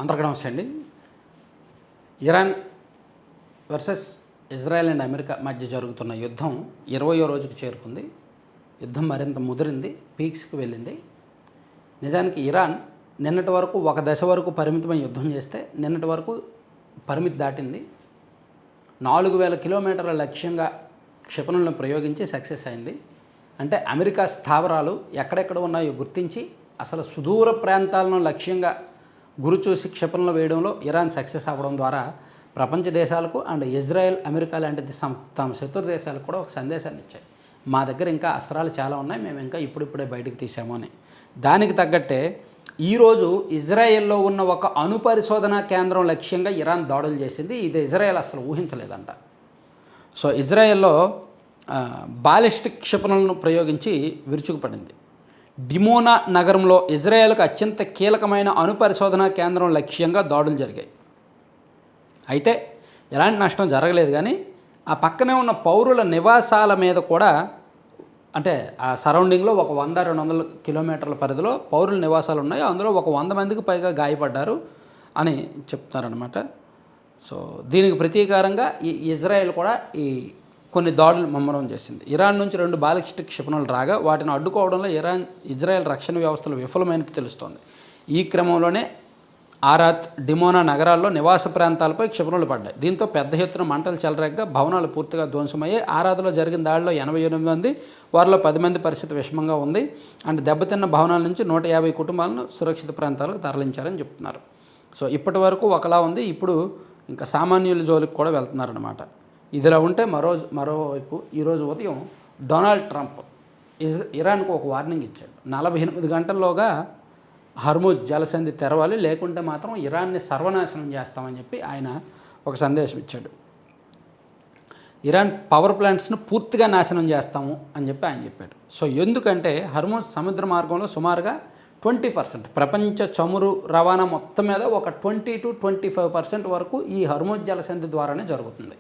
అందరికీ నమస్తే అండి. Iran versus Israel and America మధ్య జరుగుతున్న యుద్ధం 20వ రోజుకు చేరుకుంది. యుద్ధం మరింత ముదిరింది, పీక్స్కి వెళ్ళింది. నిజానికి ఇరాన్ నిన్నటి వరకు ఒక దశ వరకు పరిమితమై యుద్ధం చేస్తే నిన్నటి వరకు పరిమితి దాటింది. 4000 కిలోమీటర్ల లక్ష్యంగా క్షిపణులను ప్రయోగించి సక్సెస్ అయింది. అంటే అమెరికా స్థావరాలు ఎక్కడెక్కడ ఉన్నాయో గుర్తించి అసలు సుదూర ప్రాంతాలను లక్ష్యంగా గురి చూసి క్షిపణులు వేయడంలో ఇరాన్ సక్సెస్ అవ్వడం ద్వారా ప్రపంచ దేశాలకు అండ్ ఇజ్రాయెల్, అమెరికా లాంటి తమ శత్రు దేశాలకు కూడా ఒక సందేశాన్ని ఇచ్చాయి. మా దగ్గర ఇంకా అస్త్రాలు చాలా ఉన్నాయి, మేము ఇంకా ఇప్పుడిప్పుడే బయటకు తీసాము అని. దానికి తగ్గట్టే ఈరోజు ఇజ్రాయెల్లో ఉన్న ఒక అణుపరిశోధనా కేంద్రం లక్ష్యంగా ఇరాన్ దాడులు చేసింది. ఇది ఇజ్రాయెల్ అసలు ఊహించలేదంట. సో ఇజ్రాయెల్లో బాలిస్టిక్ క్షిపణులను ప్రయోగించి విరుచుకుపడింది. డిమోనా నగరంలో ఇజ్రాయెల్కు అత్యంత కీలకమైన అణుపరిశోధనా కేంద్రం లక్ష్యంగా దాడులు జరిగాయి. అయితే ఎలాంటి నష్టం జరగలేదు, కానీ ఆ పక్కనే ఉన్న పౌరుల నివాసాల మీద కూడా, అంటే ఆ సరౌండింగ్లో ఒక 100-200 కిలోమీటర్ల పరిధిలో పౌరుల నివాసాలు ఉన్నాయి. అందులో ఒక 100 మందికి పైగా గాయపడ్డారు అని చెప్తారనమాట. సో దీనికి ప్రతీకారంగా ఈ ఇజ్రాయెల్ కూడా ఈ కొన్ని దాడులు ముమ్మరం చేసింది. ఇరాన్ నుంచి 2 బాలిస్టిక్ క్షిపణులు రాగా వాటిని అడ్డుకోవడంలో ఇజ్రాయెల్ రక్షణ వ్యవస్థలు విఫలమైనట్టు తెలుస్తోంది. ఈ క్రమంలోనే ఆరాత్, డిమోనా నగరాల్లో నివాస ప్రాంతాలపై క్షిపణులు పడ్డాయి. దీంతో పెద్ద ఎత్తున మంటలు చెలరేగ్గా భవనాలు పూర్తిగా ధ్వంసమయ్యాయి. ఆరాత్లో జరిగిన దాడిలో 88 మంది, వారిలో 10 మంది పరిస్థితి విషమంగా ఉంది. అండ్ దెబ్బతిన్న భవనాల నుంచి 150 కుటుంబాలను సురక్షిత ప్రాంతాలకు తరలించారని చెప్తున్నారు. సో ఇప్పటి వరకు ఒకలా ఉంది, ఇప్పుడు ఇంకా సామాన్యుల జోలికి కూడా వెళ్తున్నారనమాట. ఇదిలా ఉంటే మరోవైపు ఈరోజు ఉదయం డొనాల్డ్ ట్రంప్ ఇరాన్కు ఒక వార్నింగ్ ఇచ్చాడు. 48 గంటల్లోగా హర్ముజ్ జలసంధి తెరవాలి, లేకుంటే మాత్రం ఇరాన్ని సర్వనాశనం చేస్తామని చెప్పి ఆయన ఒక సందేశం ఇచ్చాడు. ఇరాన్ పవర్ ప్లాంట్స్ను పూర్తిగా నాశనం చేస్తాము అని చెప్పి ఆయన చెప్పాడు. సో ఎందుకంటే హర్ముజ్ సముద్ర మార్గంలో సుమారుగా 20%, ప్రపంచ చమురు రవాణా మొత్తం మీద ఒక 20-25% వరకు ఈ హర్ముజ్ జలసంధి ద్వారానే జరుగుతుంది.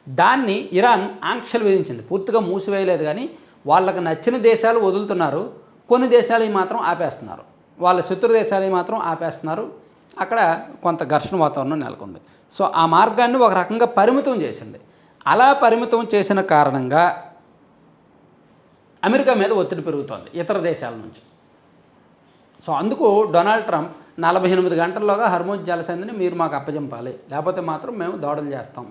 దాన్ని ఇరాన్ ఆంక్షలు విధించింది. పూర్తిగా మూసివేయలేదు, కానీ వాళ్ళకి నచ్చిన దేశాలు వదులుతున్నారు, కొన్ని దేశాలు మాత్రం ఆపేస్తున్నారు, వాళ్ళ శత్రు దేశాలు మాత్రం ఆపేస్తున్నారు. అక్కడ కొంత ఘర్షణ వాతావరణం నెలకొంది. సో ఆ మార్గాన్ని ఒక రకంగా పరిమితం చేసింది. అలా పరిమితం చేసిన కారణంగా అమెరికా మీద ఒత్తిడి పెరుగుతోంది ఇతర దేశాల నుంచి. సో అందుకు డొనాల్డ్ ట్రంప్ 48 గంటల్లోగా హర్ముజ్ జలసంధిని మీరు మాకు అప్పజంపాలి, లేకపోతే మాత్రం మేము దాడులు చేస్తాం,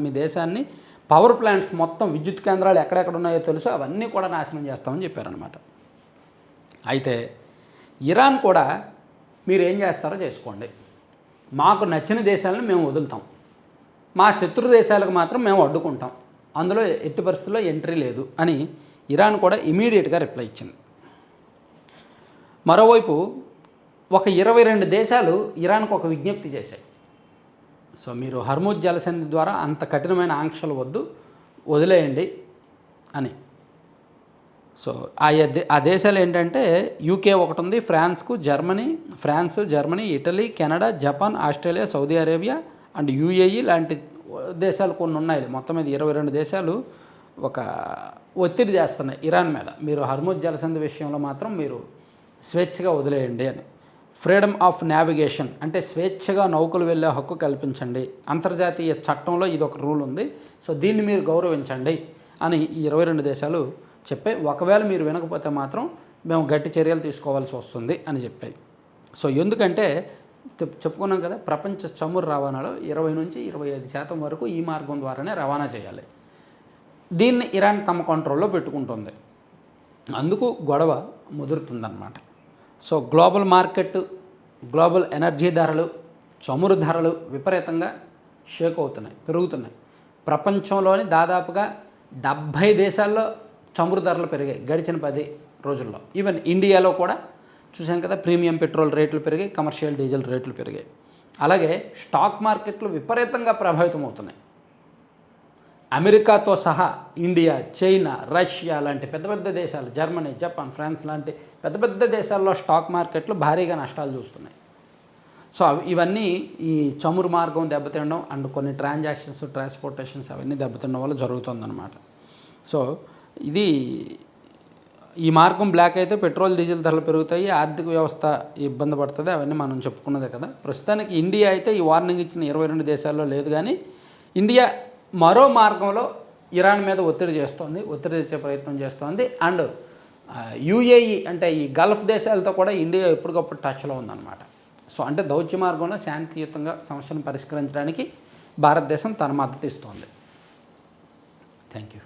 మీ దేశాన్ని పవర్ ప్లాంట్స్ మొత్తం విద్యుత్ కేంద్రాలు ఎక్కడెక్కడ ఉన్నాయో తెలుసు అవన్నీ కూడా నాశనం చేస్తామని చెప్పారనమాట. అయితే ఇరాన్ కూడా మీరు ఏం చేస్తారో చేసుకోండి, మాకు నచ్చిన దేశాలను మేము వదులుతాం, మా శత్రు దేశాలకు మాత్రం మేము అడ్డుకుంటాం, అందులో ఎట్టి పరిస్థితుల్లో ఎంట్రీ లేదు అని ఇరాన్ కూడా ఇమీడియట్గా రిప్లై ఇచ్చింది. మరోవైపు ఒక 22 దేశాలు ఇరాన్కు ఒక విజ్ఞప్తి చేశాయి. సో మీరు హర్ముజ్ జలసంధి ద్వారా అంత కఠినమైన ఆంక్షలు వదిలేయండి అని. సో ఆ దేశాలు ఏంటంటే యూకే ఒకటి ఉంది, France, Germany, Italy, Canada, Japan, Australia, Saudi Arabia and UAE లాంటి దేశాలు కొన్ని ఉన్నాయి. మొత్తం మీద 22 దేశాలు ఒక ఒత్తిడి చేస్తున్నాయి ఇరాన్ మీద, మీరు హర్ముజ్ జలసంధి విషయంలో మాత్రం మీరు స్వేచ్ఛగా వదిలేయండి అని. ఫ్రీడమ్ ఆఫ్ నావిగేషన్ అంటే స్వేచ్ఛగా నౌకలు వెళ్ళే హక్కు కల్పించండి, అంతర్జాతీయ చట్టంలో ఇది ఒక రూల్ ఉంది, సో దీన్ని మీరు గౌరవించండి అని ఈ 22 దేశాలు చెప్పాయి. ఒకవేళ మీరు వినకపోతే మాత్రం మేము గట్టి చర్యలు తీసుకోవాల్సి వస్తుంది అని చెప్పాయి. సో ఎందుకంటే చెప్పుకున్నాం కదా, ప్రపంచ చమురు రవాణాలో 20-25% వరకు ఈ మార్గం ద్వారానే రవాణా చేయాలి. దీన్ని ఇరాన్ తమ కంట్రోల్లో పెట్టుకుంటుంది, అందుకు గొడవ ముదురుతుందన్నమాట. So global market, global energy ధరలు, చమురు ధరలు విపరీతంగా షేక్ అవుతున్నాయి, పెరుగుతున్నాయి. ప్రపంచంలోని దాదాపుగా 70 దేశాల్లో చమురు ధరలు పెరిగాయి గడిచిన 10 రోజుల్లో. ఈవెన్ ఇండియాలో కూడా చూసాం కదా, ప్రీమియం పెట్రోల్ రేట్లు పెరిగాయి, కమర్షియల్ డీజిల్ రేట్లు పెరిగాయి. అలాగే స్టాక్ మార్కెట్లు విపరీతంగా ప్రభావితం అవుతున్నాయి. అమెరికాతో సహా ఇండియా, చైనా, రష్యా లాంటి పెద్ద పెద్ద దేశాలు, జర్మనీ, జపాన్, ఫ్రాన్స్ లాంటి పెద్ద పెద్ద దేశాల్లో స్టాక్ మార్కెట్లు భారీగా నష్టాలు చూస్తున్నాయి. సో ఇవన్నీ ఈ చమురు మార్గం దెబ్బతినడం అండ్ కొన్ని ట్రాన్సాక్షన్స్, అవన్నీ దెబ్బతినడం వల్ల జరుగుతుందన్నమాట. సో ఇది ఈ మార్గం బ్లాక్ అయితే పెట్రోల్ డీజిల్ ధరలు పెరుగుతాయి, ఆర్థిక వ్యవస్థ ఇబ్బంది పడుతుంది, అవన్నీ మనం చెప్పుకున్నదే కదా. ప్రస్తుతానికి ఇండియా అయితే ఈ వార్నింగ్ ఇచ్చిన 22 దేశాల్లో లేదు, కానీ ఇండియా మరో మార్గంలో ఇరాన్ మీద ఒత్తిడి తెచ్చే ప్రయత్నం చేస్తోంది. అండ్ యూఏఈ అంటే ఈ గల్ఫ్ దేశాలతో కూడా ఇండియా ఎప్పటికప్పుడు టచ్లో ఉందన్నమాట. సో అంటే దౌత్య మార్గంలో శాంతియుతంగా సమస్యను పరిష్కరించడానికి భారతదేశం తన మద్దతు ఇస్తోంది. Thank you.